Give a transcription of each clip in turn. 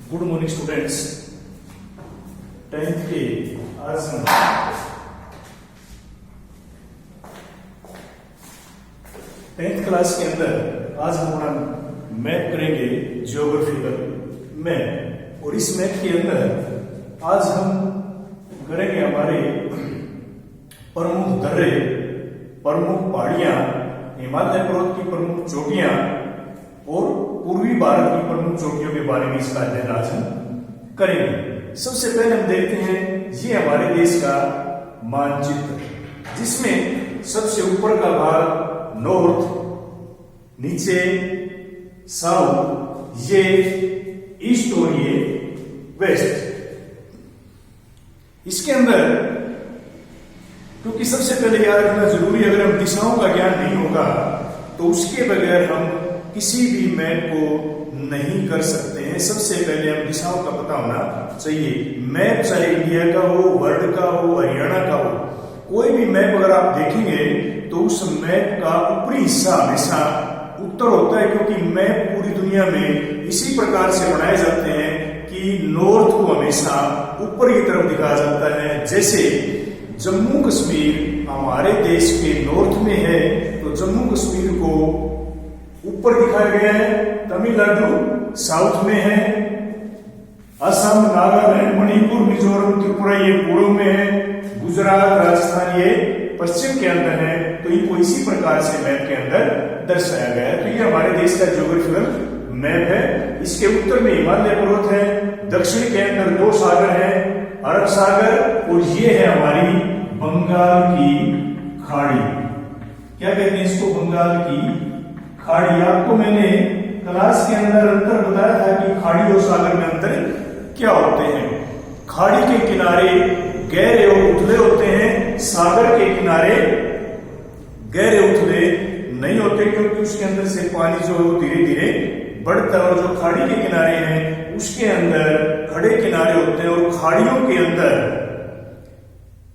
Good morning students. 10th के आज हम 10th क्लास के अंदर आज हम अपना मैथ करेंगे, जियोग्राफिकल मैथ। और इस मैथ के अंदर आज हम करेंगे हमारे प्रमुख दर्रे, प्रमुख पहाड़ियां, हिमालय पर्वत की प्रमुख चोटियां और पूर्वी भारत की प्रमुख चोटियों के बारे में इसका अध्ययन आज हम करेंगे। सबसे पहले हम देखते हैं ये हमारे देश का मानचित्र, जिसमें सबसे ऊपर का भाग नॉर्थ, नीचे साउथ, ये ईस्ट और ये वेस्ट। इसके अंदर क्योंकि सबसे पहले याद रखना जरूरी, अगर हम दिशाओं का ज्ञान नहीं होगा तो उसके बगैर हम किसी भी मैप को नहीं कर सकते हैं। सबसे पहले हम दिशाओं का पता होना चाहिए। मैप चाहे इंडिया का हो, वर्ल्ड का हो, हरियाणा का हो, कोई भी मैप अगर आप देखेंगे तो उस मैप का ऊपरी हिस्सा हमेशा उत्तर होता है, क्योंकि मैप पूरी दुनिया में इसी प्रकार से बनाए जाते हैं कि नॉर्थ को हमेशा ऊपर की तरफ दिखाया जाता है। जैसे जम्मू कश्मीर हमारे देश के नॉर्थ में है तो जम्मू कश्मीर को ऊपर दिखाया गया है, तमिलनाडु साउथ में है, असम, नागालैंड, मणिपुर, मिजोरम, त्रिपुरा ये पूर्व में है, गुजरात, राजस्थान ये पश्चिम के अंदर है। तो इनको इसी प्रकार से मैप के अंदर दर्शाया गया है। तो ये हमारे देश का ज्योग्राफिकल मैप है। इसके उत्तर में हिमालय पर्वत है, दक्षिण के अंदर दो सागर है, अरब सागर, और ये है हमारी बंगाल की खाड़ी। क्या कहते हैं इसको? बंगाल की खाड़ी। आपको मैंने क्लास के अंदर अंतर बताया था कि खाड़ी और सागर में अंतर क्या होते हैं। खाड़ी के किनारे गहरे और उथले होते हैं, सागर के किनारे गहरे उथले नहीं होते, क्योंकि उसके अंदर से पानी जो धीरे धीरे बढ़ता है। और जो खाड़ी के किनारे हैं उसके अंदर खड़े किनारे होते हैं, और खाड़ियों के अंदर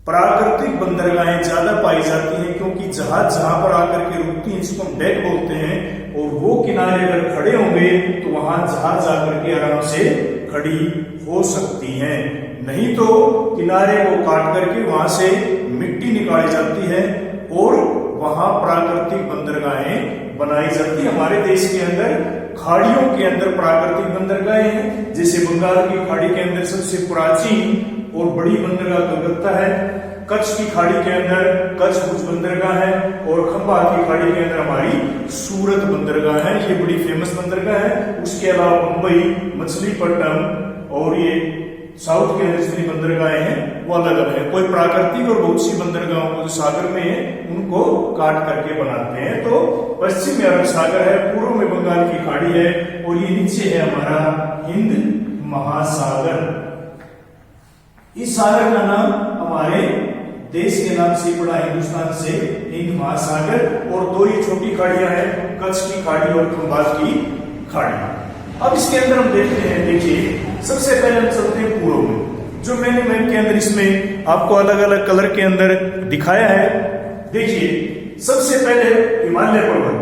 प्राकृतिक बंदरगाहें ज्यादा पाई जाती हैं, क्योंकि जहाज जहां पर आकर के रुकती हैं इसको हम डेक बोलते हैं, और वो किनारे अगर खड़े होंगे तो वहां जहाज आकर के आराम से खड़ी हो सकती हैं। नहीं तो किनारे को काट करके वहां से मिट्टी निकाली जाती है और वहां प्राकृतिक बंदरगाहें बनाई जाती है। हमारे देश के अंदर खाड़ियों के अंदर प्राकृतिक बंदरगाहें हैं। जैसे बंगाल की खाड़ी के अंदर सबसे प्राचीन और बड़ी बंदरगाह कलकत्ता है, कच्छ की खाड़ी के अंदर कच्छ भुज बंदरगाह है, और खंबा की खाड़ी के अंदर हमारी सूरत बंदरगाह है। ये बड़ी फेमस बंदरगाह है। उसके अलावा मुंबई, मछलीपट्टनम और ये साउथ के अंदर जितनी बंदरगाहें हैं वो अलग अलग है। कोई प्राकृतिक और बहुत सी बंदरगाहों को जो सागर में है उनको काट करके बनाते हैं। तो पश्चिम में अरब सागर है, पूर्व में बंगाल की खाड़ी है, और ये नीचे है हमारा हिंद महासागर। इस सागर का नाम हमारे देश के नाम से पड़ा, हिंदुस्तान से हिंद महासागर। और दो ये छोटी खाड़ियां हैं, कच्छ की खाड़ी और खंबात की खाड़ी। अब इसके अंदर हम देखते हैं, देखिए सबसे पहले हम चलते हैं पूर्व में। जो मैंने मैप के अंदर इसमें आपको अलग अलग कलर के अंदर दिखाया है। देखिए सबसे पहले हिमालय पर्वत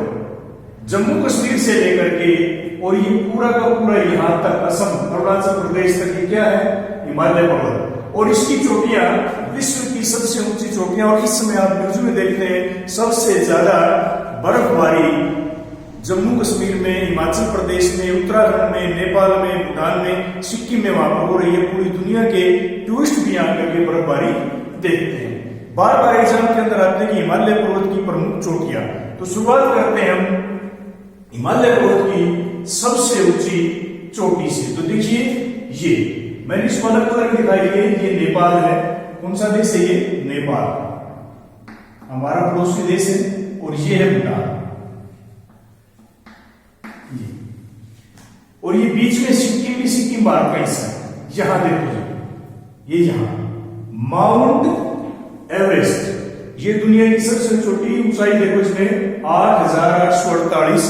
जम्मू कश्मीर से लेकर के और ये पूरा का पूरा यहां तक असम, अरुणाचल प्रदेश तक ये क्या है? हिमालय पर्वत। और इसकी चोटियां विश्व की सबसे ऊंची चोटियां, और इस समय आप न्यूज में देखते हैं सबसे ज्यादा बर्फबारी जम्मू कश्मीर में, हिमाचल प्रदेश में, उत्तराखंड में, नेपाल में, भूटान में, सिक्किम में वहां पर हो रही है। पूरी दुनिया के टूरिस्ट भी आकर के बर्फबारी देखते हैं। बार बार एग्जाम के अंदर आते हैं कि हिमालय पर्वत की प्रमुख चोटियां। तो शुरुआत करते हैं हम हिमालय पर्वत की सबसे ऊंची चोटी से। तो देखिए ये मैंने इसको अलग कलर दिखाई है, ये नेपाल है। कौन सा देश है ये? नेपाल हमारा पड़ोसी देश है। और ये है भूटान, और ये बीच में सिक्किम भी, सिक्किम भारत का हिस्सा है। यहां देखो, ये यहां माउंट एवरेस्ट, ये दुनिया की सबसे छोटी ऊंचाई देखो, इसमें 8,848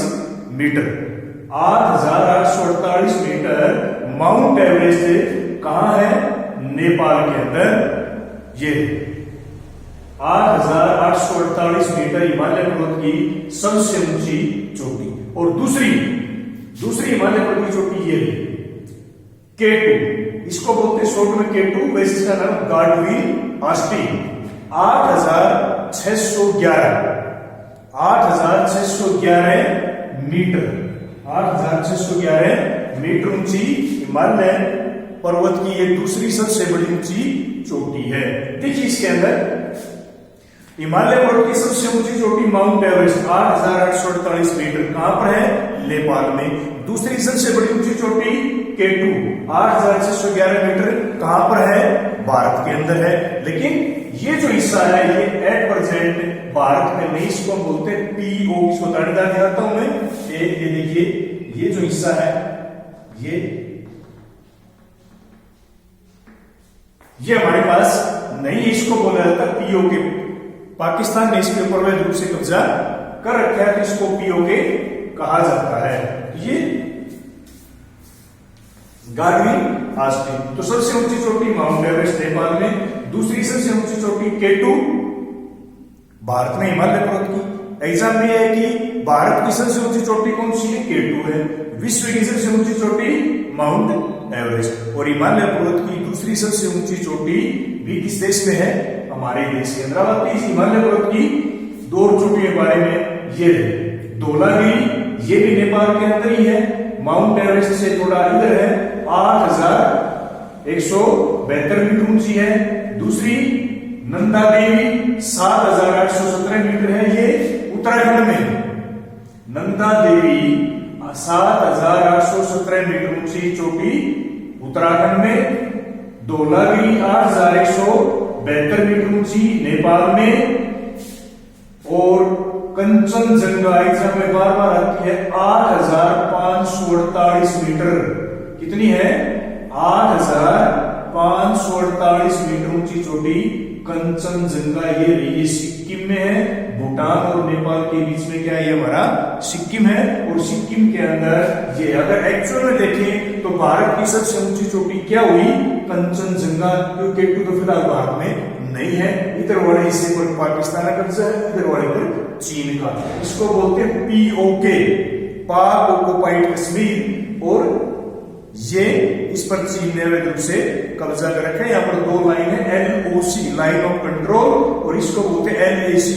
मीटर, 8,848 मीटर माउंट एवरेस्ट कहां है? नेपाल के अंदर। ये 8,848 मीटर हिमालय पर्वत की सबसे ऊंची चोटी। और दूसरी हिमालय पर्वत की चोटी ये है। K2, इसको बोलते हैं शॉर्ट में K2, वैसे इसका नाम गार्डविल ऑस्टिन। 8,611 मीटर, 8,611 मीटर ऊंची हिमालय पर्वत की ये दूसरी सबसे बड़ी ऊंची चोटी है। देखिए इसके अंदर हिमालय पर्वत की सबसे ऊंची चोटी माउंट एवरेस्ट 8,848 मीटर कहां पर है? नेपाल में। दूसरी सबसे बड़ी ऊंची चोटी K2 8,611 मीटर कहां पर है? भारत के अंदर है। लेकिन ये जो हिस्सा है ये एट प्रेजेंट भारत में नहीं, इसको हम बोलते हैं PO। इसको दानेदार दिखाता हूं मैं, ये देखिए ये जो हिस्सा है ये हमारे पास नहीं, इसको बोला जाता है POK। पाकिस्तान ने इसके ऊपर वैध रूप से कब्जा कर रखा है तो इसको POK कहा जाता है। ये गार्डविल ऑस्टिन। तो सबसे ऊंची चोटी माउंट एवरेस्ट नेपाल में, दूसरी सबसे ऊंची चोटी K2 भारत में हिमालय पर्वत की। एग्जाम में है कि भारत की सबसे ऊंची चोटी कौन सी है? K2 है। विश्व की सबसे ऊंची चोटी माउंट एवरेस्ट। और हिमालय पर्वत की दूसरी सबसे ऊंची चोटी भी किस देश में है? हमारे देश के अंदर। अब इस हिमालय पर्वत की दो चोटियों के बारे में ये धौलागिरी, ये भी नेपाल के अंदर ही है, माउंट एवरेस्ट से थोड़ा इधर है, 8,172 मीटर ऊंची है। दूसरी नंदा देवी 7,817 मीटर है, ये उत्तराखंड में। नंदा देवी 7,817 मीटर ऊंची चोटी उत्तराखंड में। धौलागिरी 8,172 मीटर ऊंची नेपाल में। और कंचनजंगा एग्जाम में बार बार आती है 8,548 मीटर। कितनी है? 8,548 मीटर ऊंची चोटी कंचनजंगा ये रही, सिक्किम में है। भूटान और नेपाल के बीच में क्या है? ये हमारा सिक्किम है। और सिक्किम के अंदर ये अगर एक्चुअल में देखें तो भारत की सबसे ऊंची चोटी क्या हुई? कंचनजंगा। क्योंकि K2 तो फिलहाल भारत में नहीं है। इधर वाले हिस्से पर पाकिस्तान का कब्जा है, इधर वाले पर चीन का। इसको बोलते हैं POK, पाक ऑक्युपाइड कश्मीर। और ये इस पर चीन ने अवैध रूप से कब्जा कर रखा है। यहाँ पर दो लाइन है, LOC लाइन ऑफ कंट्रोल, और इसको बोलते हैं LAC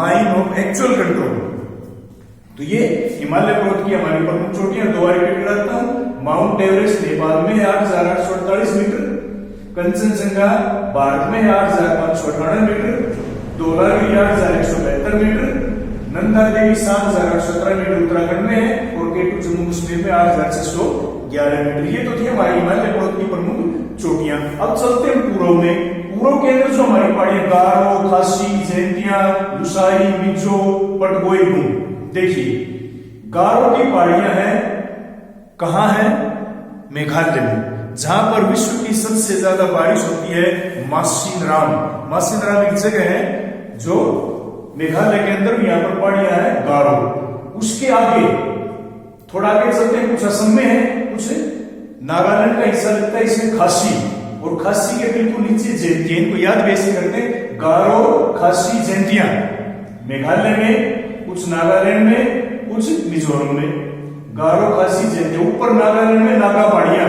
line of actual control. तो ये हिमालय पर्वत की हमारी प्रमुख चोटियां दो बार रिपीट कराता हूं। माउंट एवरेस्ट नेपाल में है 8,848 मीटर, कंचनजंगा भारत में है 8,598 metre, Dhaulagiri 8,172 metre, Nanda Devi 7,817 metre Uttarakhand में है, और K2 जम्मू कश्मीर में 8,611 मीटर। ये तो थी हमारी हिमालय पर्वत की प्रमुख चोटियां। अब चलते हैं पूर्व में। पूर्व के अंदर जो हमारी पहाड़ियां गारो, खासी, जैंतिया, लुसाई, मिजो, पटगोई, गुम। देखिए गारो की पहाड़ियां हैं कहां है? मेघालय में, जहां पर विश्व की सबसे ज्यादा बारिश होती है। मासिनराम एक जगह है जो मेघालय के अंदर, यहां पर पहाड़ियां है गारो। उसके आगे थोड़ा आगे चलते हैं, कुछ असम में है, कुछ नागालैंड का हिस्सा लगता है इसमें खासी, और खासी के बिल्कुल नीचे जैंतिया। इनको याद कैसे करते हैं? गारो, खासी, जैंतिया मेघालय में, कुछ नागालैंड में, कुछ मिजोरम में। गारो, खासी, जैंतिया। ऊपर नागालैंड में नागा पहाड़ियां,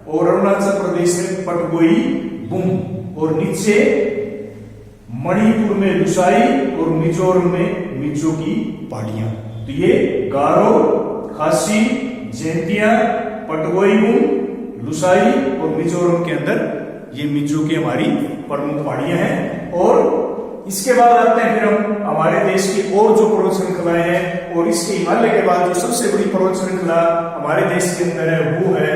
और अरुणाचल प्रदेश में पटगोई बुम, और नीचे मणिपुर में लुसाई, और मिजोरम में मिजो की पहाड़ियां। तो ये गारो, खासी, जैंतिया, पटगोई बुम, लुसाई और मिजोरम के अंदर ये मिजो की हमारी प्रमुख पहाड़ियां हैं। और इसके बाद आते हैं फिर हम हमारे देश की और जो पर्वत श्रृंखलाएं हैं, और इसके हिमालय के बाद जो सबसे बड़ी पर्वत श्रृंखला हमारे देश के अंदर है वो है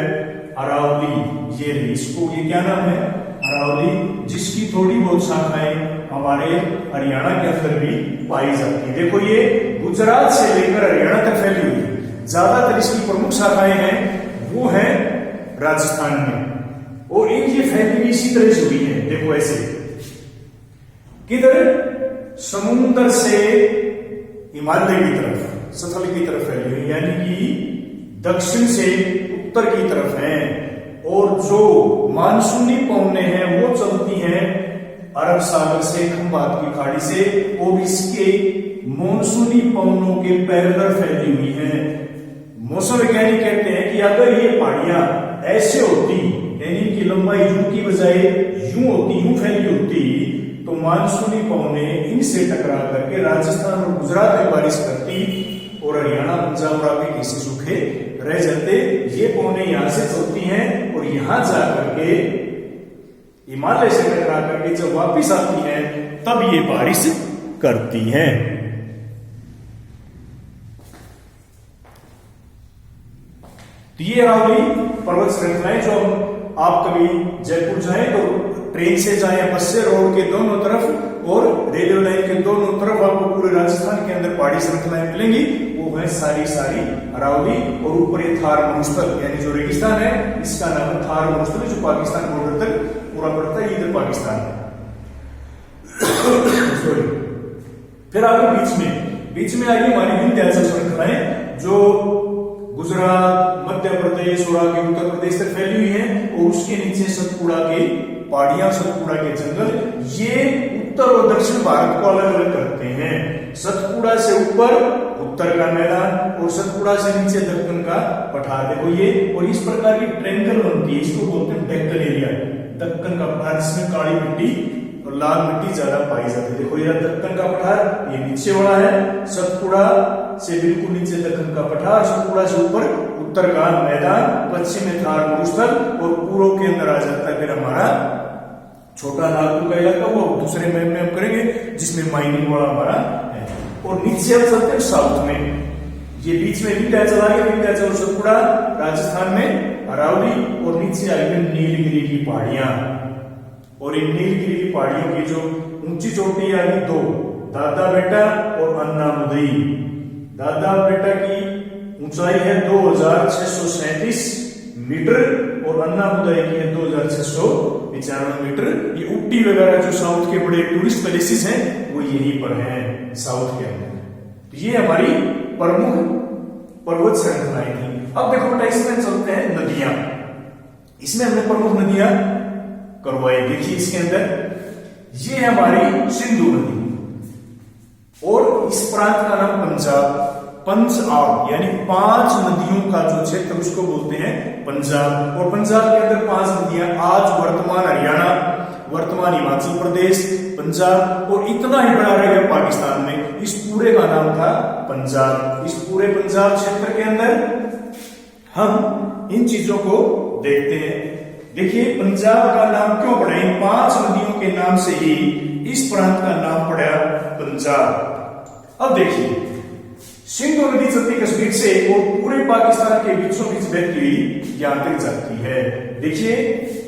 अरावली। ये इसको ये क्या नाम है? अरावली, जिसकी थोड़ी बहुत शाखाएं हमारे हरियाणा के अंदर भी पाई जाती है। देखो ये गुजरात से लेकर हरियाणा तक फैली हुई है। ज्यादातर इसकी प्रमुख शाखाएं हैं वो है राजस्थान में, और इनकी फैली इसी तरह से हुई है। देखो ऐसे किधर? समुद्र से हिमालय की तरफ, स्थल की तरफ फैली हुई, यानी कि दक्षिण से उत्तर की तरफ है। और जो मानसूनी पवनें हैं वो चलती हैं अरब सागर से, खंबात की खाड़ी से, और इसके मानसूनी पवनों के पैरेलल फैली हुई हैं। मौसम वैज्ञानिक कहते हैं कि अगर ये पहाड़ियां ऐसे होती, यानी इनकी लंबाई यूं की बजाय यूं होती, यूं फैली होती, तो मानसूनी पवनें इनसे टकरा करके राजस्थान और गुजरात में बारिश करती और हरियाणा, पंजाब और आगे किसी सूखे रह जाते। ये पवनें यहां से चलती हैं और यहां जाकर के हिमालय से टकरा करके जब वापिस आती हैं तब ये बारिश करती हैं। तो ये अरावली पर्वत श्रृंखलाएं जो आप कभी जयपुर जाएं तो ट्रेन से जाएं, बस से, रोड के दोनों तरफ और रेलवे लाइन के दोनों तरफ आपको पूरे राजस्थान के अंदर पहाड़ी श्रृंखलाएं मिलेंगी। वो है सारी अरावली। और ऊपर ये थार मरुस्थल यानी जो रेगिस्तान है इसका नाम है थार मरुस्थल, जो पाकिस्तान बॉर्डर तक पूरा पड़ता है, इधर पाकिस्तान है। फिर आगे बीच में आई हमारी विंध्याचल श्रृंखलाएं जो गुजरात, मध्य प्रदेश और आगे उत्तर प्रदेश तक फैली हुई है। और उसके नीचे सतपुड़ा के पहाड़ियां, सतपुड़ा के जंगल, ये उत्तर और दक्षिण भारत को अलग अलग करते हैं। सतपुड़ा से ऊपर उत्तर का मैदान और सतपुड़ा से नीचे दक्कन का पठार, देखो ये। और इस प्रकार की ट्रेंगल बनती है, इसको बोलते हैं डेक्कन एरिया, दक्कन का पठार, जिसमें काली मिट्टी और लाल मिट्टी ज्यादा पाई जाती है। देखो ये दक्कन का पठार, ये नीचे वाला है, सतपुड़ा से बिल्कुल नीचे दक्कन का पठार, सतपुड़ा से ऊपर उत्तर का मैदान, पश्चिम में थार मरुस्थल और पूर्व के अंदर आ जाता है फिर हमारा छोटा नागपुर का इलाका, वो दूसरे मैप में हम करेंगे जिसमें माइनिंग वाला हमारा है। और नीचे हम चलते हैं साउथ में, ये बीच में विंध्याचल आ गया, विंध्याचल और सतपुड़ा राजस्थान में, अरावली, और नीचे आएगी नीलगिरी की पहाड़ियां। और इन नीलगिरी की पहाड़ियों की जो ऊंची चोटी आ गई दो, दादा बेटा और अन्नामुदई। दादा बेटा की ऊंचाई है 2637 मीटर और अन्नामुदई की है 2695 मीटर। ये उट्टी वगैरह जो साउथ के बड़े टूरिस्ट प्लेसेस हैं वो यहीं पर हैं साउथ के अंदर। तो ये हमारी प्रमुख पर्वत श्रृंखलाएं थी। अब देखो बेटा इसमें चलते हैं नदियां, इसमें हमने प्रमुख नदियां करवाई। देखिए इसके अंदर ये है हमारी सिंधु नदी और इस प्रांत का नाम पंजाब यानी 5 नदियों का जो क्षेत्र उसको बोलते हैं पंजाब। और पंजाब के अंदर 5 नदियां आज वर्तमान हरियाणा, वर्तमान हिमाचल प्रदेश, पंजाब और इतना ही बड़ा रह गया पाकिस्तान में। इस पूरे का नाम था पंजाब। इस पूरे पंजाब क्षेत्र के अंदर हम इन चीजों को देखते हैं। देखिए पंजाब का नाम क्यों पड़ा, इन 5 नदियों के नाम से ही इस प्रांत का नाम पड़ा पंजाब। अब देखिए सिंधु नदी चलती कश्मीर से और पूरे पाकिस्तान के बीचों बीच बहती हुई यहां तक जाती है। देखिए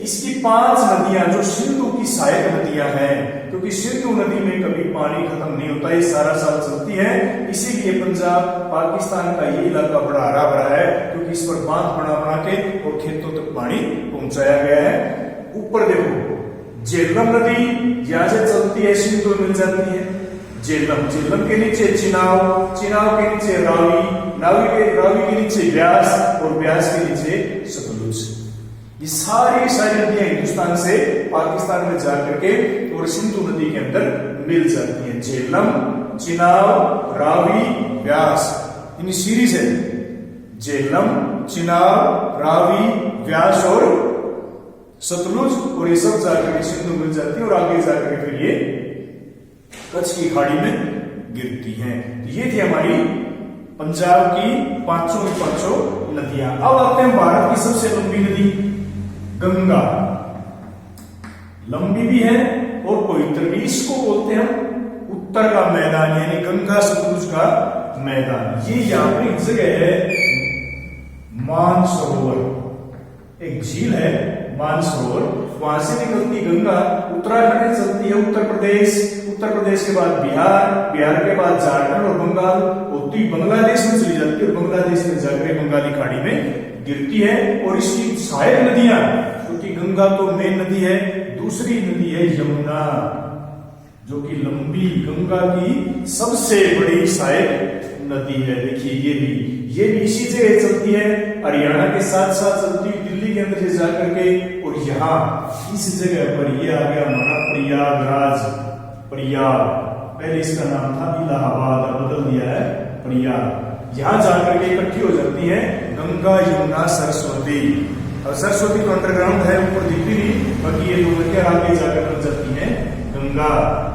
इसकी 5 नदियां जो सिंधु की सहायक नदियां हैं, क्योंकि सिंधु नदी में कभी पानी खत्म नहीं होता, ये सारा साल चलती है। इसीलिए पंजाब पाकिस्तान का ये इलाका बड़ा हरा भरा है, क्योंकि इस पर बांध बना के और खेतों तक पानी पहुंचाया गया है। ऊपर देखो झेलम नदी यहां से चलती है, सिंधु मिल जाती है। झेलम के नीचे चिनाव के नीचे रावी के नीचे व्यास और व्यास के नीचे सतलुज। ये सारी नदियां हिंदुस्तान से पाकिस्तान में जाकर के और सिंधु नदी के अंदर मिल जाती हैं। झेलम, चिनाव, रावी, व्यास, इन सीरीज है। झेलम, चिनाव, रावी, व्यास और सतलुज, और ये सब जाकर के सिंधु मिल जाती है और आगे जाकर के फिर ये कच्छ की खाड़ी में गिरती हैं। तो ये थी हमारी पंजाब की 5 नदियां। अब आते हैं भारत की सबसे लंबी नदी गंगा। लंबी भी है और पवित्र भी, इसको बोलते हैं उत्तर का मैदान यानी गंगा सतलुज का मैदान। ये यहाँ पे एक जगह है मानसरोवर, एक झील है मानसरोवर, वहां से निकलती गंगा उत्तराखंड में चलती है, उत्तर प्रदेश के बाद बिहार के बाद झारखंड और बंगाल होती बांग्लादेश में चली जाती है और बांग्लादेश में जाकर बंगाली खाड़ी में गिरती है। और इसकी सहायक नदियां, क्योंकि गंगा तो मेन नदी है, दूसरी नदी है यमुना, जो कि लंबी गंगा की सबसे बड़ी सहायक नदी है। देखिए ये भी इसी जगह चलती है, हरियाणा के साथ साथ चलती है दिल्ली के अंदर से जाकर के, और यहाँ इस जगह पर ये आ गया हमारा प्रयाग। पहले इसका नाम था इलाहाबाद, अब बदल दिया है प्रयाग। यहां जाकर के इकट्ठी हो जाती है गंगा, यमुना, सरस्वती। अब सरस्वती तो अंडरग्राउंड है, ऊपर दिखती नहीं, बाकी ये दो नदियां आगे जाकर बन जाती हैं गंगा।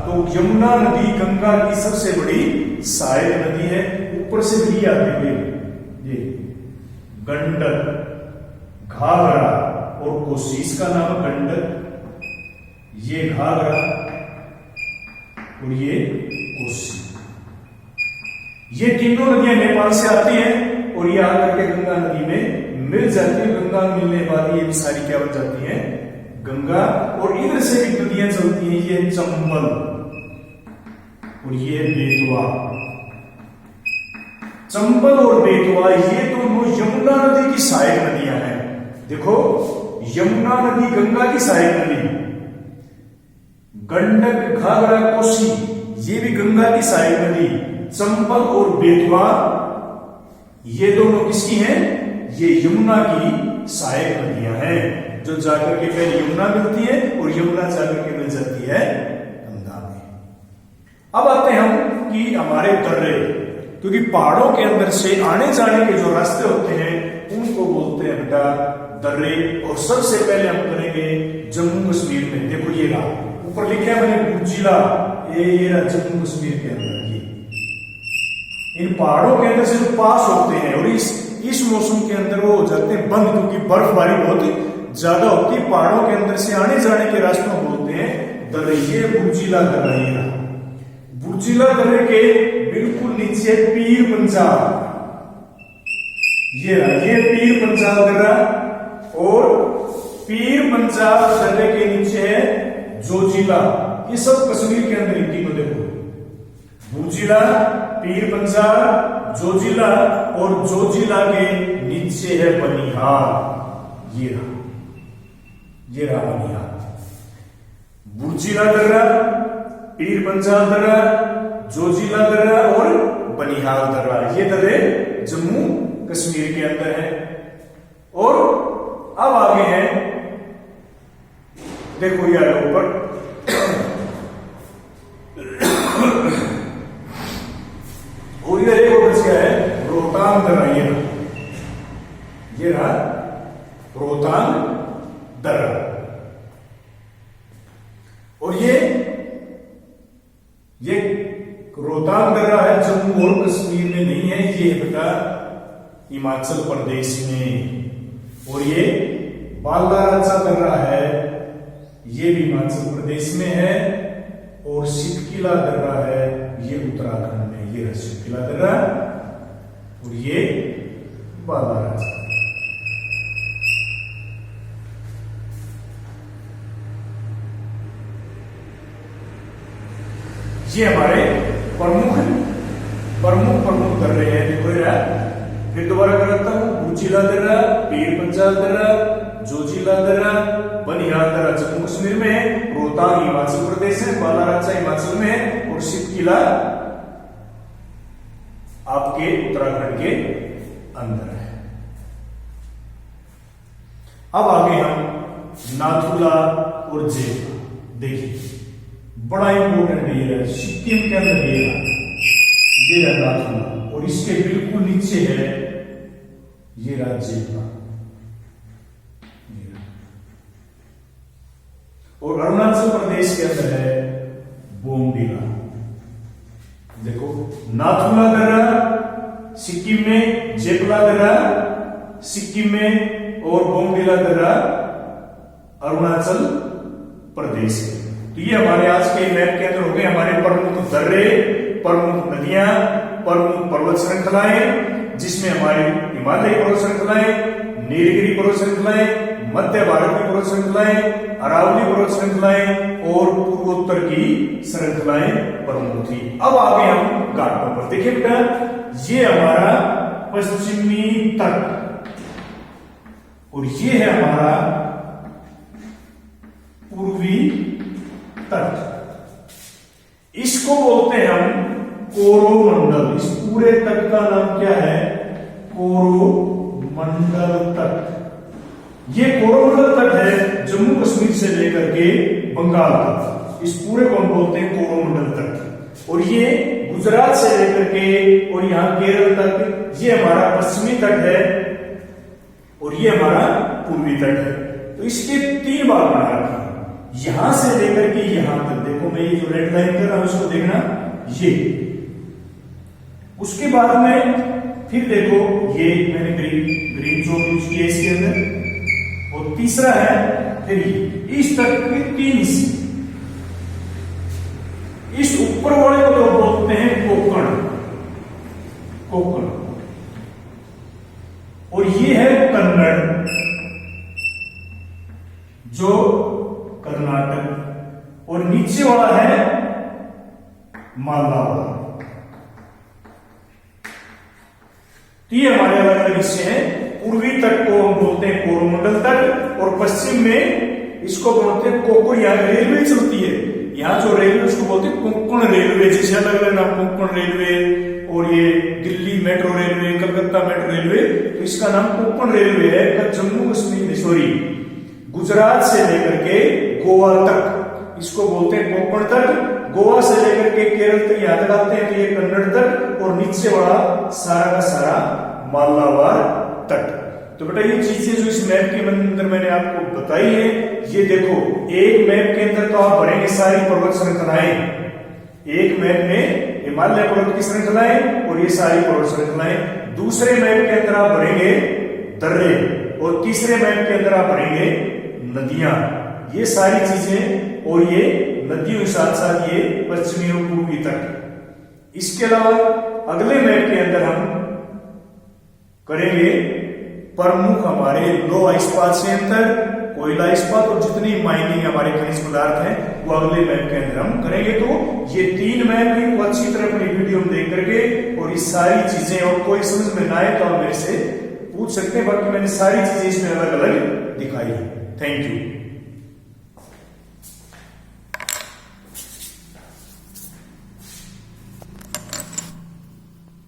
तो यमुना नदी गंगा की सबसे बड़ी सहायक नदी है। ऊपर से भी आते हुए ये गंडक, घाघरा और कोसी, इसका नाम गंडक, ये घाघरा और ये कोसी। ये तीनों नदियां नेपाल से आती हैं और ये आकर के गंगा नदी में मिल जाती है। गंगा मिलने के बाद ये भी सारी क्या बन जाती हैं, गंगा। और इधर से भी नदियां चलती हैं, ये चंबल और ये बेतवा। चंबल और बेतवा ये दोनों यमुना नदी की सहायक नदियां हैं। देखो, यमुना नदी गंगा की सहायक नदी, गंडक, घाघरा, कोसी ये भी गंगा की सहायक नदी, चंबल और बेतवा ये दोनों किसकी हैं, ये यमुना की सहायक नदियां हैं, जो जाकर के पहले यमुना मिलती है और यमुना जाकर के मिल जाती है गंगा में। अब आते हैं हम कि हमारे दर्रे, क्योंकि पहाड़ों के अंदर से आने जाने के जो रास्ते होते हैं उनको बोलते हैं बेटा दर्रे। और सबसे पहले हम करेंगे जम्मू कश्मीर में। देखो ये रहा, ऊपर लिखे हैं मैंने भूज जिला, ये रहा जम्मू कश्मीर के अंदर। ये इन पहाड़ों के अंदर से जो पास होते हैं और इस मौसम के अंदर वो हो जाते हैं बंद, क्योंकि बर्फबारी बहुत ज्यादा होती है। पहाड़ों के अंदर से आने जाने के रास्तों बोलते हैं दर्रे। ये बुर्जिला दर्रा, ये रहा बुर्जिला दर्रे के बिल्कुल नीचे पीर पंजाब, ये रहा ये पीर पंजाब दर्रा। और पीर पंजाब दर्रे के नीचे है जोजिला। ये सब कश्मीर के अंदर ही तीनों देखो, बुर्जिला, पीर पंजाब, जोजिला, और जोजिला के नीचे है बनिहाल। ये रहा बनिहाल। बुर्जिला दर्रा, पीर पंजाब दर्रा, जोजिला दर्रा और बनिहाल दर्रा, ये दर्रे जम्मू कश्मीर के अंदर है। और अब आगे है, देखो यार ऊपर और इधर एक और बच गया है रोहतांग दर्रा। ये रहा रोहतांग दर्रा। और ये रोहतांग दर्रा है जम्मू और कश्मीर में नहीं है, ये बेटा हिमाचल प्रदेश में। और ये बालाराचा दर्रा है, ये भी हिमाचल प्रदेश में है। और सिटकिला दर्रा है, ये उत्तराखंड में। ये सिटकिला दर्रा और ये बालाराचा। ये हमारे प्रमुख दर्रे हैं। देखो यार, फिर दोबारा करता हूं, बुर्जिला दर्रा, पीर पंजाब दर्रा, जोजिला दर्रा, बनिहाल दर्रा जम्मू कश्मीर में है, रोहतांग हिमाचल प्रदेश है, बालाराचा हिमाचल में है, और सिटकिला आपके उत्तराखंड के अंदर है। अब आगे हम नाथुला और जेपला। देखिए बड़ा इंपोर्टेंट ये है, सिक्किम के अंदर ये है नाथुला, और इसके बिल्कुल नीचे है ये जेपला। और अरुणाचल प्रदेश के अंदर है बोमडिला। देखो नाथुला दर्रा सिक्किम में, जेपला दर्रा सिक्किम में, और बोमडिला दर्रा अरुणाचल प्रदेश में। तो ये हमारे आज के मैप के अंदर हो गए हमारे प्रमुख दर्रे, प्रमुख नदियां, प्रमुख पर्वत श्रृंखलाएं, जिसमें हमारी हिमालयी पर्वत श्रृंखलाएं, नीलगिरी पर्वत श्रृंखलाएं, मध्य भारत की पर्वत श्रृंखलाएं, अरावली पर्वत श्रृंखलाएं और पूर्वोत्तर की श्रृंखलाएं प्रमुख थी। अब आगे हम घाटों पर। देखिए बेटा, ये हमारा पश्चिमी तट और ये है हमारा पूर्वी तट। इसको बोलते हैं हम कोरोमंडल। इस पूरे तट का नाम क्या है? कोरोमंडल तट। ये कोरोमंडल तट है जम्मू कश्मीर से लेकर के बंगाल तक। इस पूरे को हम बोलते हैं कोरोमंडल तट। और ये गुजरात से लेकर के और यहां केरल तक ये हमारा पश्चिमी तट है और ये हमारा पूर्वी तट है। तो इसके 3 भाग बना रखे हैं, यहां से लेकर के यहां तक। देखो मैं ये जो रेड लाइन कर रहा हूं इसको देखना, ये। उसके बाद में फिर देखो ये मैंने ग्रीन चौक यूज किया इसके अंदर। और तीसरा है फिर इस तक के 3 हिस्से। इस ऊपर वाले को जो बोलते हैं कोंकण, कोंकण। और ये है कन्नड़, जो कर्नाटक। और नीचे वाला है मालवा। तो ये हमारे अलग अलग हिस्से हैं। पूर्वी तट को हम बोलते हैं कोरोमंडल तट, और पश्चिम में इसको बोलते हैं कोंकण। यहाँ रेलवे चलती है, यहाँ जो रेलवे उसको बोलते हैं कोंकण रेलवे। जैसे अलग अलग नाम, कोंकण रेलवे, और ये Delhi metro railway, Calcutta metro railway, तो इसका नाम कोंकण रेलवे है। जम्मू कश्मीर, सॉरी, गुजरात से लेकर के गोवा तक इसको बोलते हैं कोंकण तट। गोवा से लेकर के केरल तक यहाँ तक आते हैं तो ये कन्नड़ तट, और नीचे वाला सारा का सारा मालाबार तट। तो बेटा ये चीजें जो इस मैप के अंदर मैंने आपको बताई है, ये देखो एक मैप के अंदर तो आप भरेंगे सारी पर्वत श्रृंखलाएं। एक मैप में हिमालय पर्वत की श्रृंखलाएं और ये सारी पर्वत श्रृंखलाएं। दूसरे मैप के अंदर आप भरेंगे दर्रे, और तीसरे मैप के अंदर आप भरेंगे नदियां। ये सारी चीजें, और ये नदियों के साथ साथ ये पश्चिमी और पूर्वी तट। इसके अलावा अगले मैप के अंदर हम करेंगे प्रमुख हमारे लौह इस्पात संयंत्र, कोयला इस्पात, और जितनी माइनिंग हमारे खनिज पदार्थ हैं वो अगले मैप के अंदर हम करेंगे। तो ये 3 मैप भी वो अच्छी तरह अपनी वीडियो में देख करके, और ये सारी चीजें, और कोई समझ में ना आए तो आप मेरे से पूछ सकते हैं। बाकी मैंने सारी चीजें इसमें अलग अलग दिखाई है। Thank you.